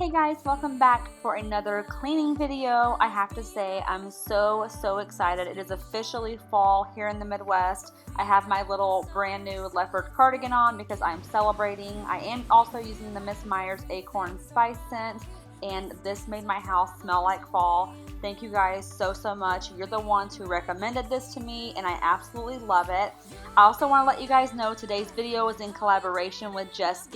Hey guys, welcome back for another cleaning video. I have to say I'm so excited. It is officially fall here in the Midwest. I have my little brand new leopard cardigan on because I'm celebrating. I am also using the Miss Meyer's Acorn Spice scent, and this made my house smell like fall. Thank you guys so much. You're the ones who recommended this to me and I absolutely love it. I also want to let you guys know today's video is in collaboration with JESS.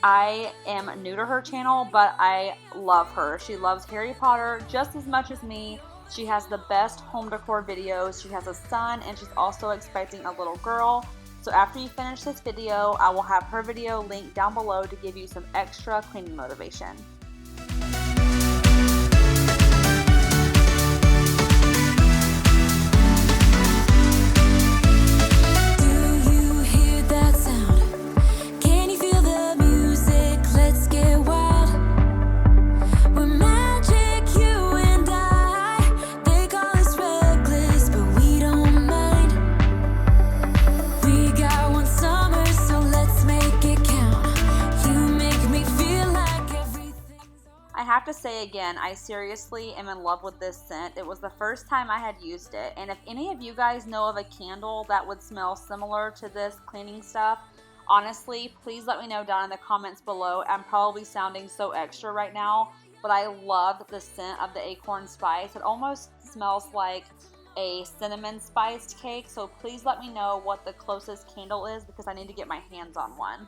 I am new to her channel, but I love her. She loves Harry Potter just as much as me. She has the best home decor videos. She has a son and she's also expecting a little girl. So after you finish this video, I will have her video linked down below to give you some extra cleaning motivation. I have to say again, I seriously am in love with this scent. It was the first time I had used it, and if any of you guys know of a candle that would smell similar to this cleaning stuff, honestly, please let me know down in the comments below. I'm probably sounding so extra right now, but I love the scent of the acorn spice. It almost smells like a cinnamon spiced cake, so please let me know what the closest candle is because I need to get my hands on one.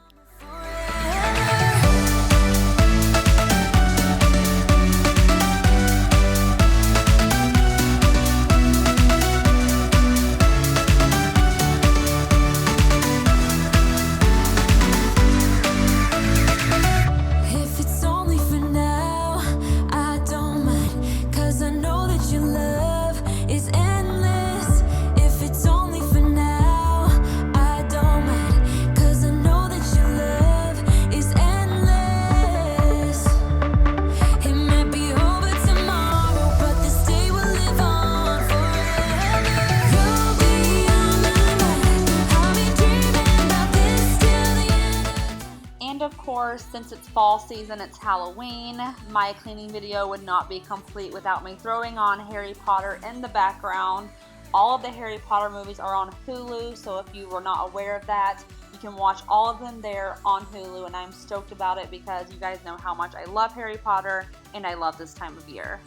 Of course, since it's fall season, it's Halloween, my cleaning video would not be complete without me throwing on Harry Potter in the background. All of the Harry Potter movies are on Hulu, so if you were not aware of that, you can watch all of them there on Hulu, and I'm stoked about it because you guys know how much I love Harry Potter and I love this time of year.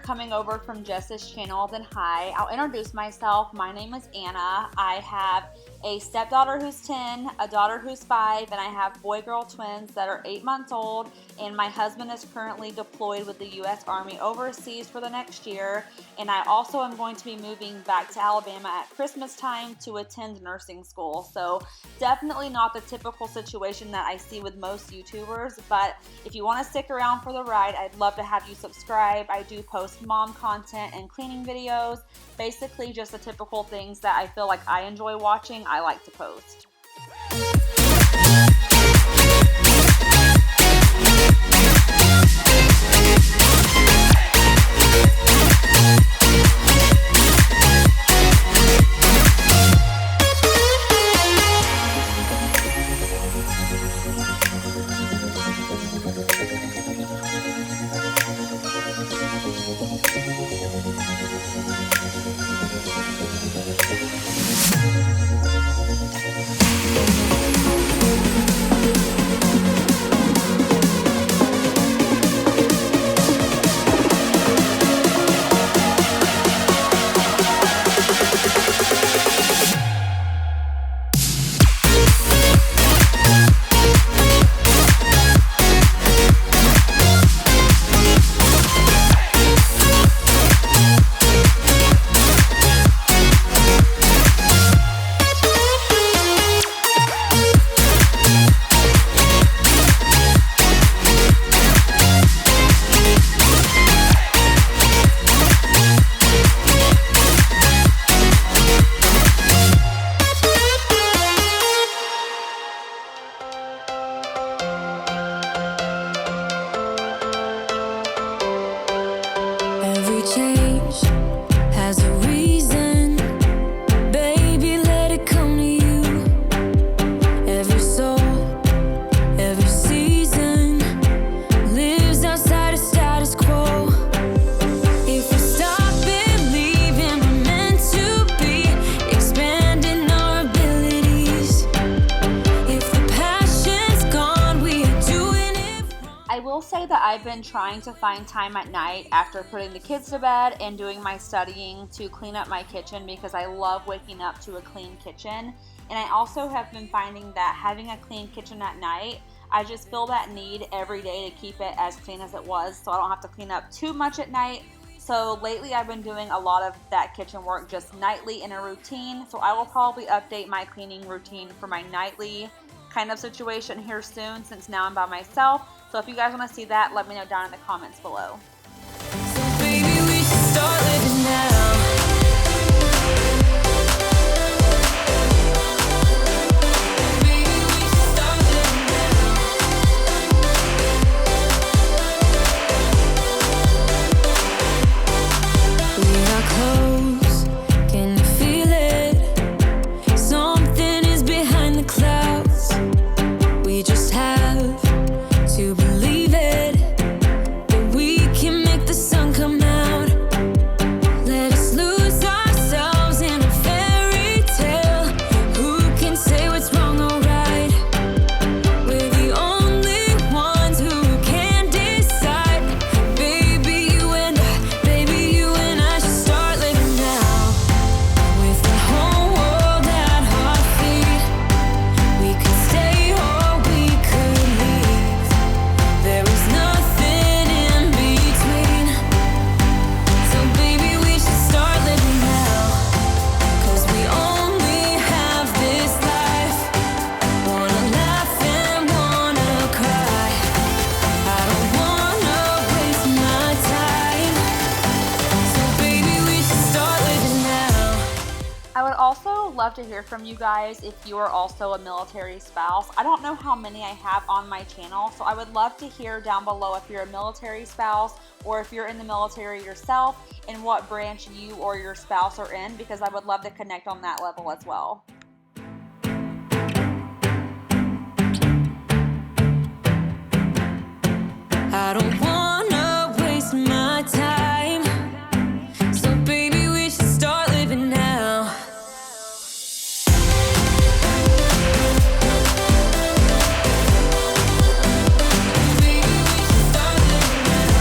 Coming over from Jess's channel, then hi. I'll introduce myself. My name is Anna. I have a stepdaughter who's 10, a daughter who's 5, and I have boy-girl twins that are 8 months old, and my husband is currently deployed with the U.S. Army overseas for the next year, and I also am going to be moving back to Alabama at Christmas time to attend nursing school. So definitely not the typical situation that I see with most YouTubers, but if you want to stick around for the ride, I'd love to have you subscribe. I do post mom content and cleaning videos, basically just the typical things that I feel like I enjoy watching, I like to post. Every change has a reason. Baby, let it come to you. Every soul, every season lives outside of status quo. If we stop believing we're meant to be, expanding our abilities. If the passion's gone, we are doing it wrong. I will say that I've been trying to find time at night after putting the kids to bed and doing my studying to clean up my kitchen because I love waking up to a clean kitchen. And I also have been finding that having a clean kitchen at night, I just feel that need every day to keep it as clean as it was so I don't have to clean up too much at night. So lately I've been doing a lot of that kitchen work just nightly in a routine. So I will probably update my cleaning routine for my nightly kind of situation here soon since now I'm by myself. So if you guys want to see that, let me know down in the comments below. So baby, we should start living now. Baby, we should start living now. We are close, can you feel it? Something is behind the clouds. We just have to believe it, that we can make the sun come out. Let us lose ourselves in a fairy tale. Who can say what's wrong or right? We're the only ones who can decide. Baby, you and I should start living now. With the whole world at our feet, we could stay or we could leave. There is nothing in between. So baby, we should start living now. 'Cause we only have this life. Wanna laugh and wanna cry. I don't wanna waste my time. So baby, we should start living now. I would also love to hear from you guys if you are also a military spouse. I don't know how many I have on my channel, so I would love to hear down below if you're a military spouse or if you're in the military yourself and what branch you or your spouse are in, because I would love to connect on that level as well. I don't wanna waste my time. So baby, we should start living now. Baby, we should start living now.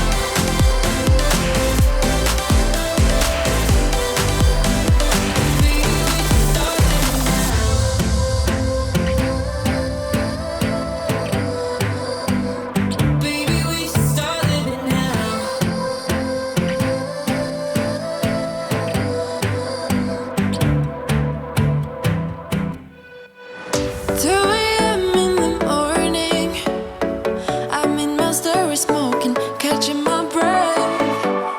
Baby, we should start living now. Baby, we should start living now. 2 a.m. in the morning, I'm in my story smoking, catching my breath.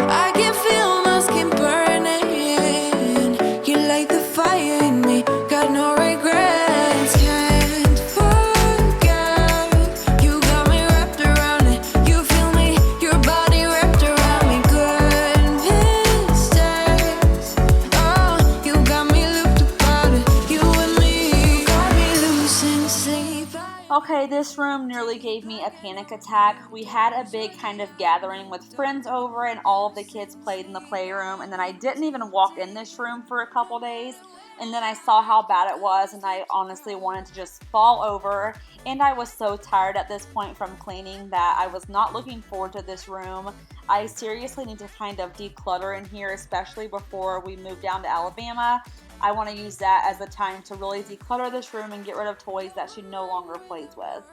I can feel my skin burning. You light the fire in me, got no regrets. Can't forget, you got me wrapped around it. You feel me, your body wrapped around me. Good mistakes, oh, you got me looped about it. You and me, got me losing sleep. Okay, this room nearly gave me a panic attack. We had a big kind of gathering with friends over and all of the kids played in the playroom, and then I didn't even walk in this room for a couple days, and then I saw how bad it was and I honestly wanted to just fall over, and I was so tired at this point from cleaning that I was not looking forward to this room. I seriously need to kind of declutter in here, especially before we move down to Alabama. I want to use that as a time to really declutter this room and get rid of toys that she no longer plays with.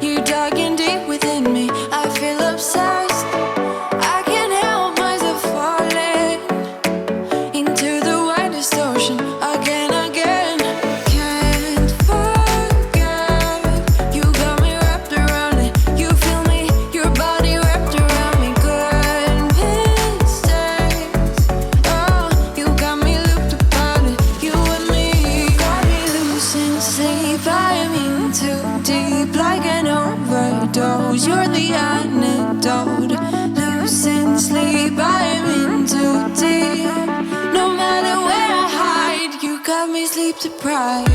You digging deep within me, I feel obsessed. I can't help myself falling into the widest ocean again. Can't forget, you got me wrapped around it. You feel me, your body wrapped around me. Good mistakes, oh, you got me looped about it. You and me, got me losing sleep. I'm in too deep, like an overdose. You're the antidote. deprived.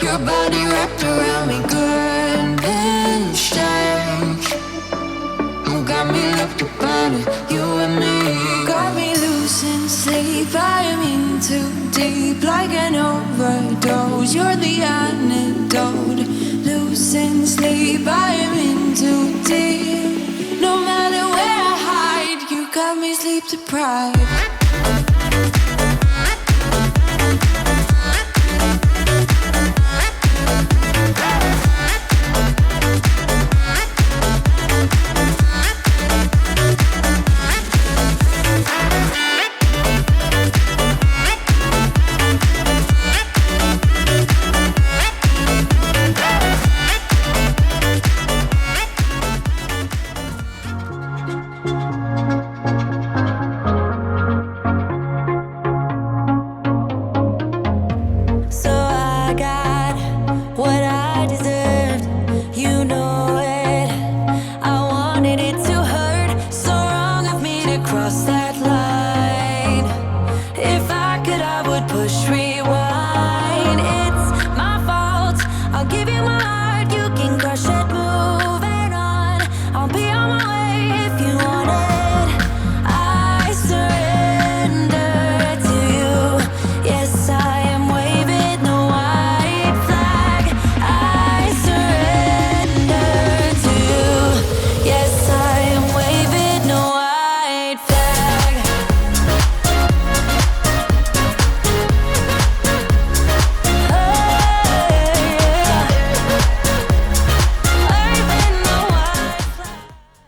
Your body wrapped around me, good and strange. You got me looked upon it, you and me. Got me losing sleep, I am in too deep, like an overdose. You're the antidote. Losing sleep, I am in too deep. No matter where I hide, you got me sleep deprived.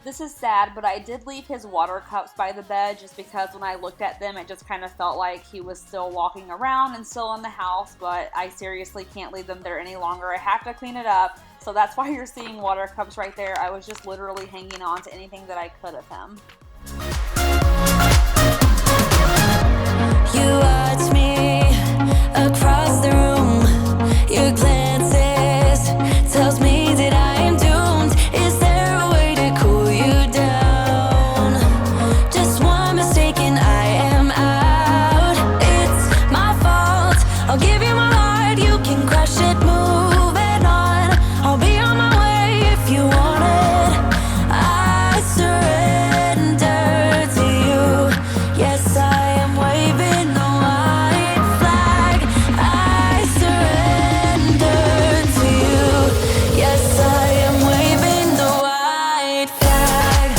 This is sad, but I did leave his water cups by the bed just because when I looked at them, it just kind of felt like he was still walking around and still in the house, but I seriously can't leave them there any longer. I have to clean it up, so that's why you're seeing water cups right there. I was just literally hanging on to anything that I could of him. You watch me across the room. Your glances tells me that I am doomed. Is there a way to cool you down? Just one mistake and I am out. It's my fault. I'll give you my heart. You can crush it. Moving on. I'll be on my way if you want it. I surrender to you. Yes, I am waving the white flag. I surrender to you. Yes, I am waving the white flag.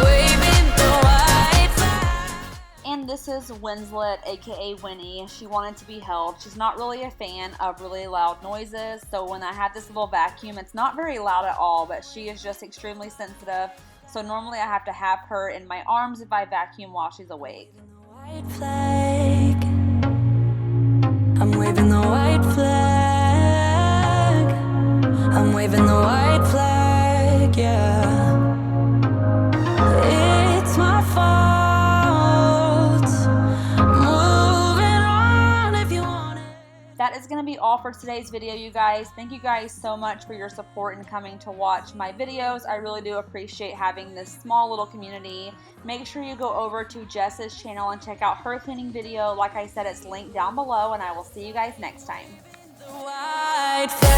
Waving the white flag. And this is Winslet, aka Winnie. She wanted to be held. She's not really a fan of really loud noises, so when I have this little vacuum, it's not very loud at all, but she is just extremely sensitive. So normally I have to have her in my arms if I vacuum while she's awake. White flag. I'm waving the white flag. I'm waving the white flag, yeah. It's my fault. Moving on if you want it. That is going to be all for today's video, you guys. Thank you guys so much for your support and coming to watch my videos. I really do appreciate having this small little community. Make sure you go over to Jess's channel and check out her cleaning video. Like I said, it's linked down below, and I will see you guys next time. The white flag.